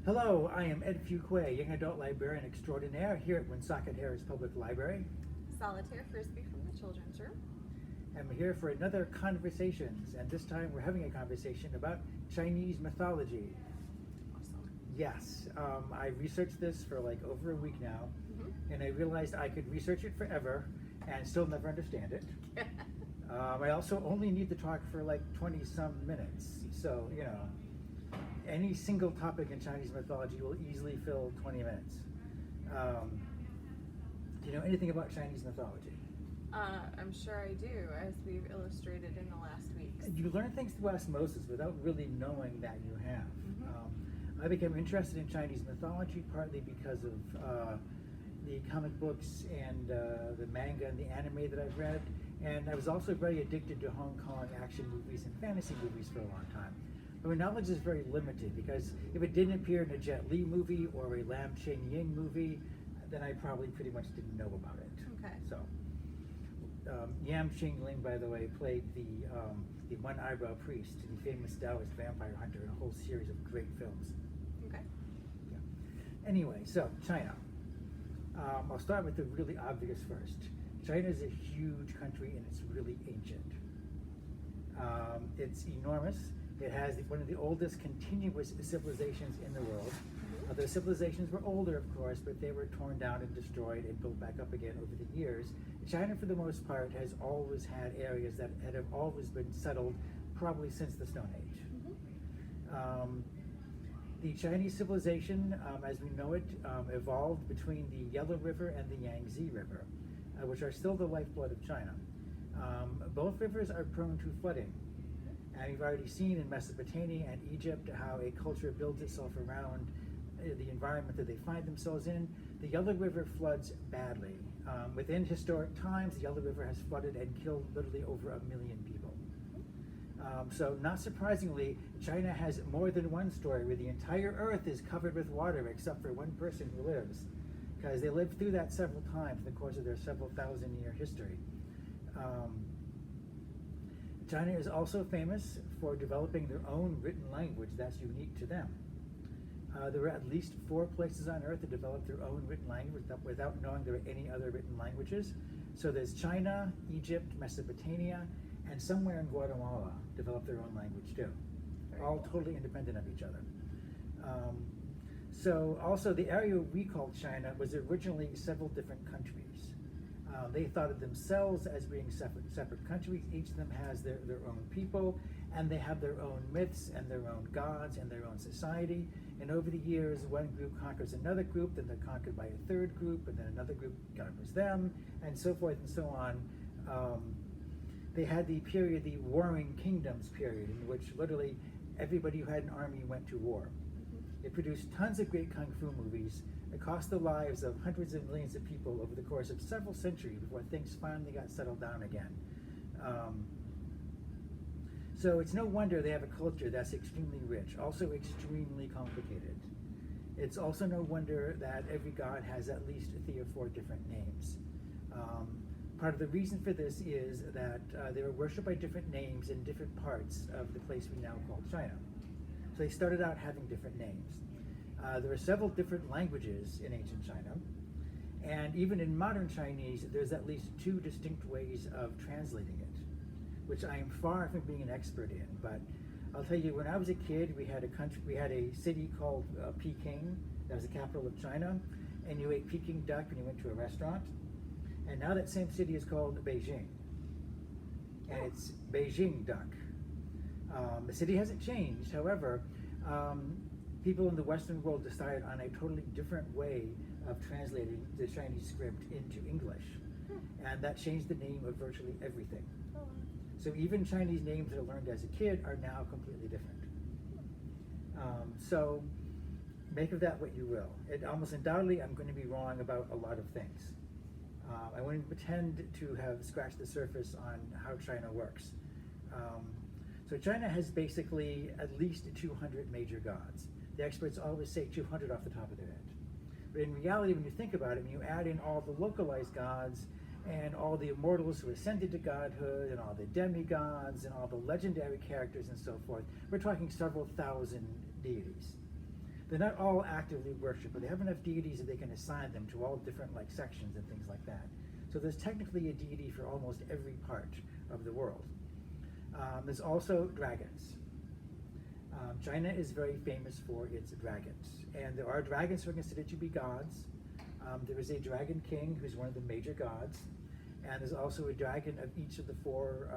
Hello, I am Ed Fuquay, Young Adult Librarian Extraordinaire here at Woonsocket Harris Public Library. Solitaire Frisbee from the Children's Room. I'm here for another Conversations, and this time we're having a conversation about Chinese mythology. Awesome. Yes, I researched this for like over a week now, Mm-hmm. and I realized I could research it forever and still never understand it. I also only need to talk for like 20 some minutes, so any single topic in Chinese mythology will easily fill 20 minutes. Do you know anything about Chinese mythology? I'm sure I do, as we've illustrated in the last weeks. You learn things through osmosis without really knowing that you have. Mm-hmm. I became interested in Chinese mythology partly because of the comic books and the manga and the anime that I've read, and I was also very addicted to Hong Kong action movies and fantasy movies for a long time. But my knowledge is very limited because if it didn't appear in a Jet Li movie or a Lam Ching Ying movie, then I probably pretty much didn't know about it. Okay. So, Yam Ching Ling, by the way, played the one eyebrow priest in the famous Taoist vampire hunter in a whole series of great films. Okay. Yeah. Anyway, so China. I'll start with the really obvious first. China is a huge country and it's really ancient. It's enormous. It has one of the oldest continuous civilizations in the world. Mm-hmm. The civilizations were older, of course, but they were torn down and destroyed and built back up again over the years. China, for the most part, has always had areas that have always been settled, probably since the Stone Age. Mm-hmm. The Chinese civilization, as we know it, evolved between the Yellow River and the Yangtze River, which are still the lifeblood of China. Both rivers are prone to flooding. And you've already seen in Mesopotamia and Egypt how a culture builds itself around the environment that they find themselves in. The Yellow River floods badly. Within historic times, the Yellow River has flooded and killed literally over 1 million people. So not surprisingly, China has more than one story where the entire earth is covered with water except for one person who lives, because they lived through that several times in the course of their several thousand-year history. China is also famous for developing their own written language that's unique to them. There were at least 4 places on earth that developed their own written language without knowing there were any other written languages. So there's China, Egypt, Mesopotamia, and somewhere in Guatemala developed their own language too. All totally independent of each other. So also the area we call China was originally several different countries. They thought of themselves as being separate countries. Each of them has their own people, and they have their own myths and their own gods and their own society. And over the years, one group conquers another group, then they're conquered by a third group, and then another group conquers them, and so forth and so on. They had the period, the Warring Kingdoms period, in which literally everybody who had an army went to war. It produced tons of great kung fu movies. It cost the lives of hundreds of millions of people over the course of several centuries before things finally got settled down again. So it's no wonder they have a culture that's extremely rich, also extremely complicated. It's also no wonder that every god has at least 3 or 4 different names. Part of the reason for this is that they were worshipped by different names in different parts of the place we now call China. So they started out having different names. There are several different languages in ancient China, and even in modern Chinese, there's at least 2 distinct ways of translating it, which I am far from being an expert in. But I'll tell you, when I was a kid, we had a city called Peking. That was the capital of China, and you ate Peking duck when you went to a restaurant. And now that same city is called Beijing, and it's Beijing duck. The city hasn't changed, however. People in the Western world decided on a totally different way of translating the Chinese script into English. And that changed the name of virtually everything. So even Chinese names that I learned as a kid are now completely different. So make of that what you will. Almost undoubtedly, I'm going to be wrong about a lot of things. I won't even pretend to have scratched the surface on how China works. So China has basically at least 200 major gods. The experts always say 200 off the top of their head. But in reality, when you think about it, when you add in all the localized gods and all the immortals who ascended to godhood and all the demigods and all the legendary characters and so forth, we're talking several thousand deities. They're not all actively worshipped, but they have enough deities that they can assign them to all different like sections and things like that. So there's technically a deity for almost every part of the world. There's also dragons. China is very famous for its dragons, and there are dragons who are considered to be gods. There is a dragon king who's one of the major gods, and there's also a dragon of each of the four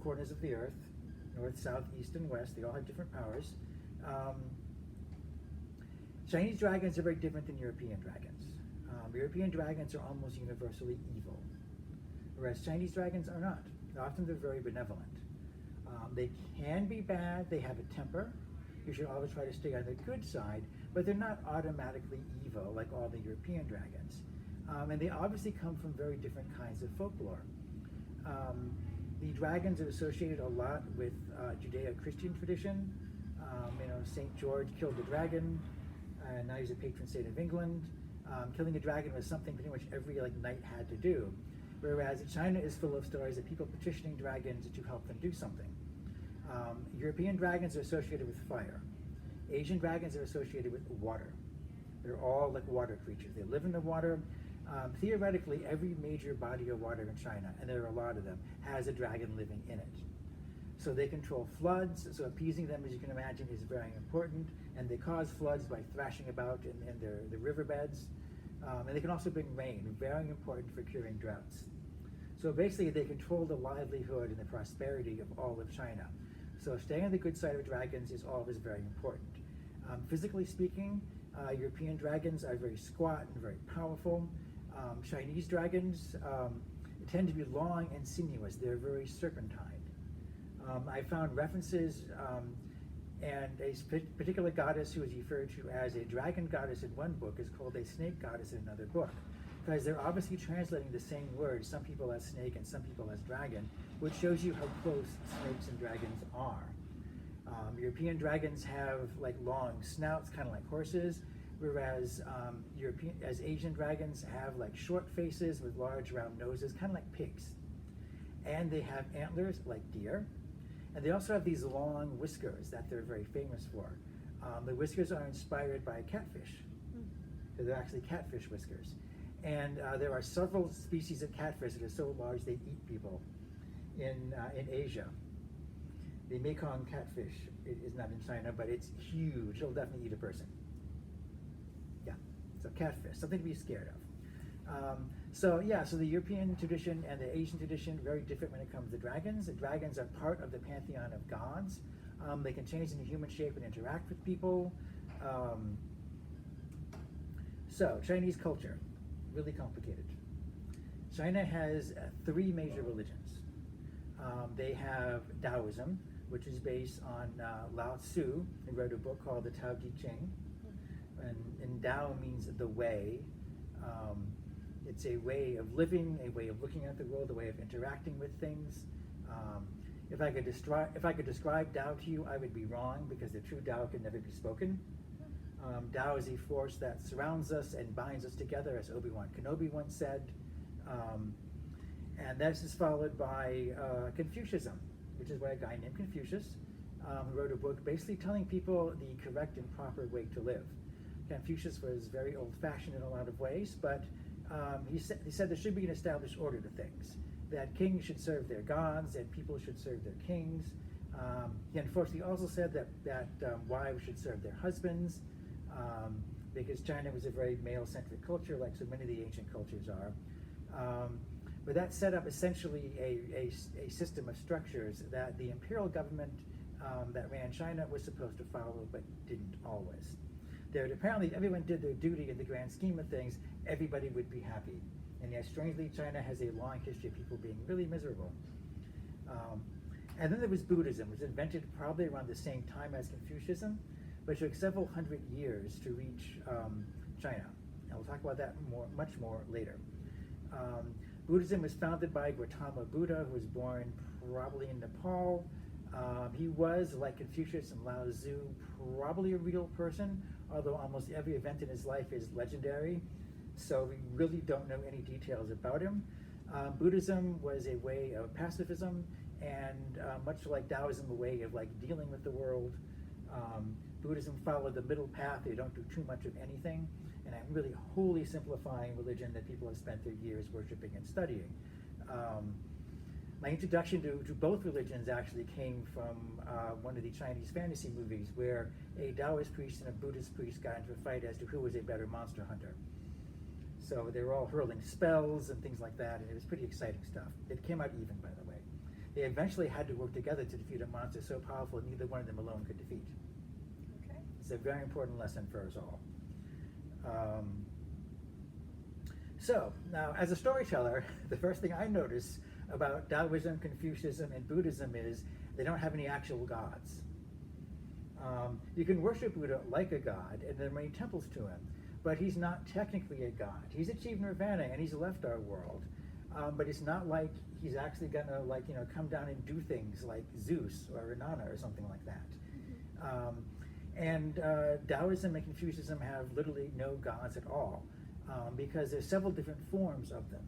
corners of the earth, north, south, east, and west. They all have different powers. Chinese dragons are very different than European dragons. European dragons are almost universally evil, whereas Chinese dragons are not. Often they're very benevolent. They can be bad, they have a temper. You should always try to stay on the good side, but they're not automatically evil like all the European dragons. And they obviously come from very different kinds of folklore. The dragons are associated a lot with Judeo-Christian tradition. St. George killed the dragon, and now he's a patron saint of England. Killing a dragon was something pretty much every knight had to do, whereas China is full of stories of people petitioning dragons to help them do something. European dragons are associated with fire. Asian dragons are associated with water. They're all like water creatures. They live in the water. Theoretically, every major body of water in China, and there are a lot of them, has a dragon living in it. So they control floods, so appeasing them, as you can imagine, is very important, and they cause floods by thrashing about in the riverbeds. And they can also bring rain, very important for curing droughts. So basically, they control the livelihood and the prosperity of all of China. So staying on the good side of dragons is always very important. Physically speaking, European dragons are very squat and very powerful. Chinese dragons tend to be long and sinuous. They're very serpentine. I found references, and a particular goddess who is referred to as a dragon goddess in one book is called a snake goddess in another book, because they're obviously translating the same word, some people as snake and some people as dragon, which shows you how close snakes and dragons are. European dragons have long snouts, kind of like horses, whereas Asian dragons have short faces with large round noses, kind of like pigs. And they have antlers like deer. And they also have these long whiskers that they're very famous for. The whiskers are inspired by catfish. So they're actually catfish whiskers. And there are several species of catfish that are so large they eat people in Asia. The Mekong catfish is not in China, but it's huge. It'll definitely eat a person. Yeah, so catfish, something to be scared of. So the European tradition and the Asian tradition, very different when it comes to dragons. The dragons are part of the pantheon of gods. They can change into human shape and interact with people. So Chinese culture, really complicated. China has three major religions. They have Taoism, which is based on Lao Tzu, who wrote a book called the Tao Te Ching. And Tao means the way. It's a way of living, a way of looking at the world, a way of interacting with things. If I could describe Tao to you, I would be wrong, because the true Tao can never be spoken. Tao is a force that surrounds us and binds us together, as Obi-Wan Kenobi once said. And this is followed by Confucianism, which is by a guy named Confucius, who wrote a book basically telling people the correct and proper way to live. Confucius was very old-fashioned in a lot of ways, but he said there should be an established order to things, that kings should serve their gods and people should serve their kings. He unfortunately also said that wives should serve their husbands, because China was a very male-centric culture, like so many of the ancient cultures are. But that set up essentially a system of structures that the imperial government that ran China was supposed to follow, but didn't always. Apparently, everyone did their duty in the grand scheme of things, everybody would be happy. And yet, strangely, China has a long history of people being really miserable. And then there was Buddhism, which was invented probably around the same time as Confucianism, but took several hundred years to reach China. And we'll talk about that much more later. Buddhism was founded by Gautama Buddha, who was born probably in Nepal. He was, like Confucius and Lao Tzu, probably a real person, although almost every event in his life is legendary, so we really don't know any details about him. Buddhism was a way of pacifism, and much like Taoism, a way of dealing with the world. Buddhism followed the middle path. They don't do too much of anything. And I'm really wholly simplifying religion that people have spent their years worshiping and studying. My introduction to both religions actually came from one of the Chinese fantasy movies where a Taoist priest and a Buddhist priest got into a fight as to who was a better monster hunter. So they were all hurling spells and things like that, and it was pretty exciting stuff. It came out even, by the way. They eventually had to work together to defeat a monster so powerful neither one of them alone could defeat. Okay. It's a very important lesson for us all. So now, as a storyteller, the first thing I notice about Taoism, Confucianism, and Buddhism is they don't have any actual gods. You can worship Buddha like a god, and there are many temples to him, but he's not technically a god. He's achieved nirvana, and he's left our world, but it's not like he's actually gonna come down and do things like Zeus or Inanna or something like that. And Taoism and Confucianism have literally no gods at all, because there's several different forms of them.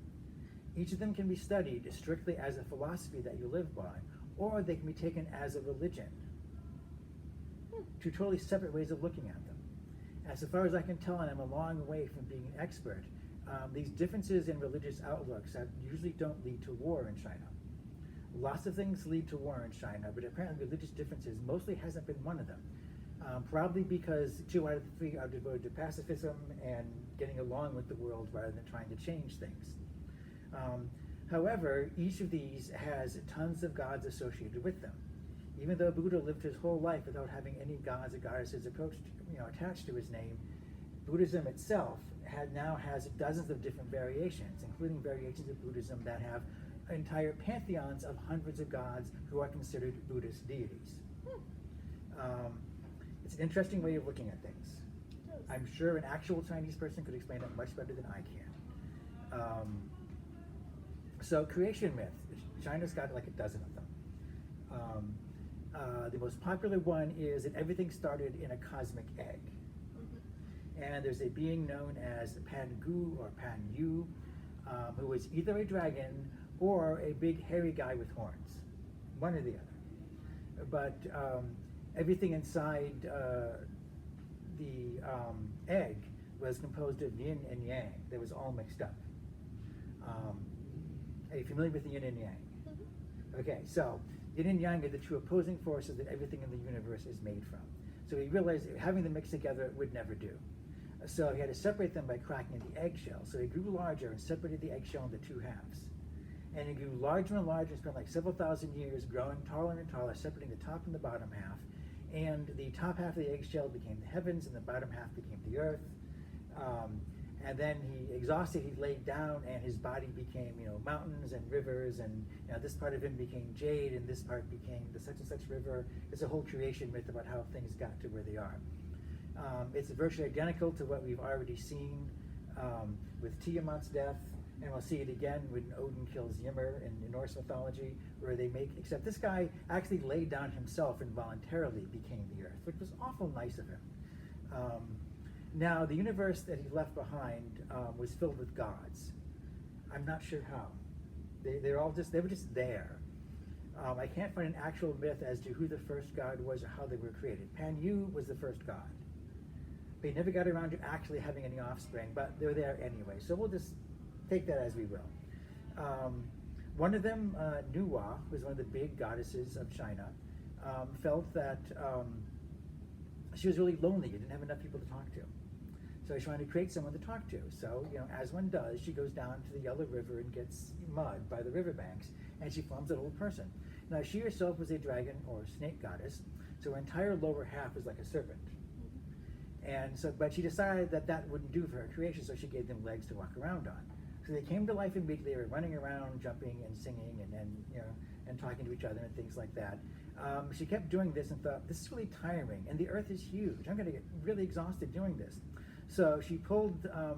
Each of them can be studied strictly as a philosophy that you live by, or they can be taken as a religion. Two totally separate ways of looking at them. As far as I can tell, and I'm a long way from being an expert, these differences in religious outlooks usually don't lead to war in China. Lots of things lead to war in China, but apparently religious differences mostly hasn't been one of them. Probably because 2 out of the 3 are devoted to pacifism and getting along with the world rather than trying to change things. However, each of these has tons of gods associated with them. Even though Buddha lived his whole life without having any gods or goddesses attached to his name, Buddhism itself now has dozens of different variations, including variations of Buddhism that have entire pantheons of hundreds of gods who are considered Buddhist deities. It's an interesting way of looking at things. I'm sure an actual Chinese person could explain it much better than I can. So creation myth, China's got like a dozen of them. The most popular one is that everything started in a cosmic egg. And there's a being known as Pan Gu or Pan Yu, who was either a dragon or a big hairy guy with horns, one or the other. But everything inside the egg was composed of yin and yang. That was all mixed up. Are you familiar with the yin and yang? Okay, so yin and yang are the two opposing forces that everything in the universe is made from. So he realized that having them mixed together would never do. So he had to separate them by cracking the eggshell. So he grew larger and separated the eggshell into 2 halves. And it grew larger and larger, spent like several thousand years growing taller and taller, separating the top and the bottom half. And the top half of the eggshell became the heavens, and the bottom half became the earth. And then he exhausted, he laid down, and his body became, mountains and rivers, and this part of him became jade, and this part became the such and such river. It's a whole creation myth about how things got to where they are. It's virtually identical to what we've already seen with Tiamat's death, and we'll see it again when Odin kills Ymir in Norse mythology, where except this guy actually laid down himself and voluntarily became the earth, which was awful nice of him. Now, the universe that he left behind was filled with gods. I'm not sure how. They were just there. I can't find an actual myth as to who the first god was or how they were created. Pan Yu was the first god. They never got around to actually having any offspring, but they're there anyway. So we'll just take that as we will. One of them, Nuwa, was one of the big goddesses of China, felt that she was really lonely and didn't have enough people to talk to. So she wanted to create someone to talk to. So, as one does, she goes down to the Yellow River and gets mud by the riverbanks, and she forms a little person. Now, she herself was a dragon or snake goddess, so her entire lower half was like a serpent. And so, but she decided that wouldn't do for her creation, so she gave them legs to walk around on. So they came to life immediately. They were running around, jumping and singing, and talking to each other and things like that. She kept doing this and thought, this is really tiring, and the earth is huge. I'm going to get really exhausted doing this. So she pulled the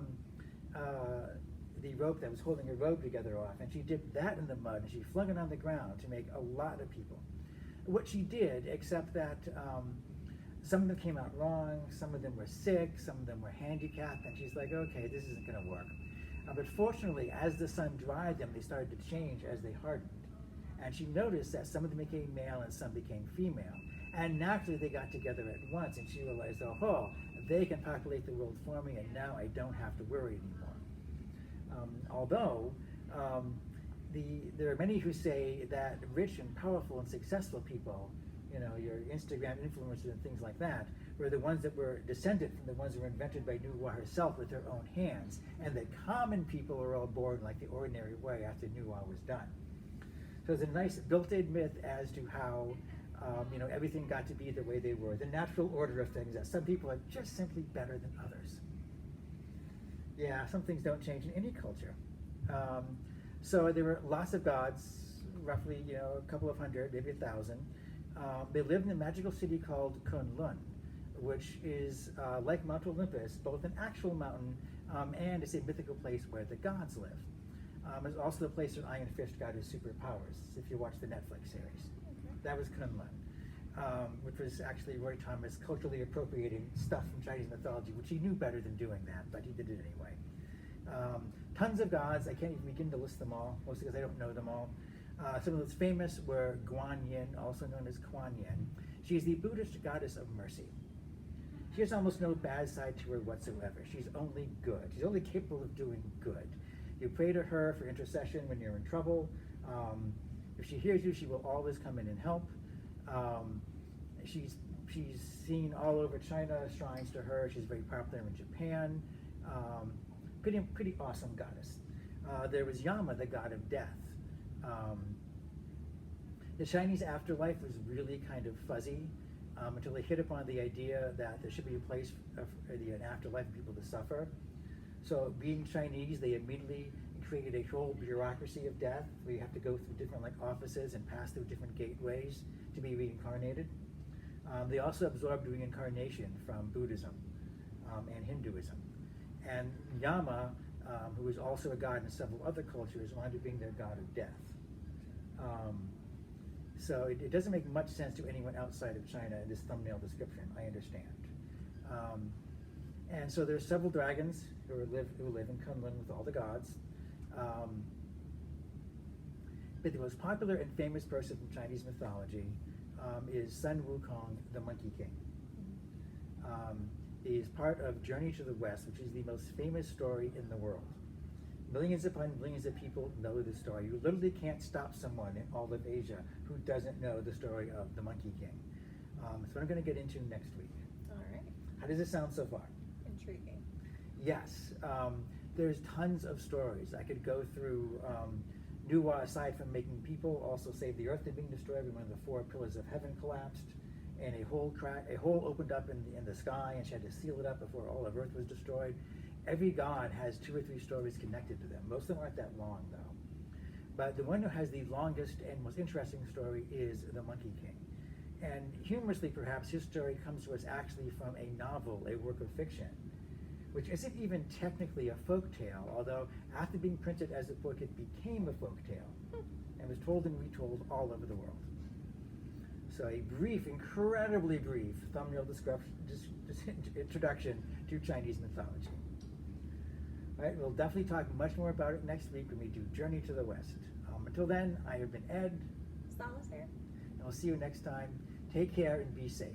rope that was holding her robe together off, and she dipped that in the mud, and she flung it on the ground to make a lot of people. What she did, except that some of them came out wrong, some of them were sick, some of them were handicapped, and she's like, okay, this isn't going to work. But fortunately, as the sun dried them, they started to change as they hardened. And she noticed that some of them became male and some became female. And naturally, they got together at once, and she realized, oh, they can populate the world for me, and now I don't have to worry anymore. Although, there are many who say that rich and powerful and successful people, your Instagram influencers and things like that, were the ones that were descended from the ones that were invented by Nuwa herself with her own hands, and that common people were all born like the ordinary way after Nuwa was done. So it's a nice built-in myth as to how everything got to be the way they were, the natural order of things, that some people are just simply better than others. Yeah, some things don't change in any culture. So there were lots of gods, roughly a couple of hundred, maybe 1,000. They lived in a magical city called Kunlun, which is like Mount Olympus, both an actual mountain and it's a mythical place where the gods live. It's also the place where Iron Fist got his superpowers, if you watch the Netflix series. Okay. That was Kunlun, which was actually Roy Thomas culturally appropriating stuff from Chinese mythology, which he knew better than doing that, but he did it anyway. Tons of gods. I can't even begin to list them all, mostly because I don't know them all. Some of those famous were Guanyin, also known as Kuan Yin. She is the Buddhist goddess of mercy. She has almost no bad side to her whatsoever. She's only good. She's only capable of doing good. You pray to her for intercession when you're in trouble. If she hears you, she will always come in and help. She's seen all over China, shrines to her. She's very popular in Japan. Pretty awesome goddess. There was Yama, the god of death. The Chinese afterlife was really kind of fuzzy until they hit upon the idea that there should be a place for an afterlife for people to suffer. So being Chinese, they immediately created a whole bureaucracy of death where you have to go through different offices and pass through different gateways to be reincarnated. They also absorbed reincarnation from Buddhism and Hinduism. And Yama, who is also a god in several other cultures, wound up being their god of death. So it doesn't make much sense to anyone outside of China in this thumbnail description, I understand. And so there's several dragons who live in Kunlun with all the gods. But the most popular and famous person from Chinese mythology is Sun Wukong, the Monkey King. He is part of Journey to the West, which is the most famous story in the world. Millions upon millions of people know the story. You literally can't stop someone in all of Asia who doesn't know the story of the Monkey King. It's what I'm going to get into next week. All right. How does it sound so far? Intriguing. Yes. There's tons of stories. I could go through Nuwa, aside from making people, also saved the earth from being destroyed when one of the 4 pillars of heaven collapsed, and a hole opened up in the sky, and she had to seal it up before all of earth was destroyed. Every god has 2 or 3 stories connected to them. Most of them aren't that long, though. But the one who has the longest and most interesting story is the Monkey King. And humorously, perhaps, his story comes to us actually from a novel, a work of fiction, which isn't even technically a folk tale, although after being printed as a book, it became a folk tale and was told and retold all over the world. So a brief, incredibly brief thumbnail introduction to Chinese mythology. All right, we'll definitely talk much more about it next week when we do Journey to the West. Until then, I have been Ed. Solitaire. And I'll see you next time. Take care and be safe.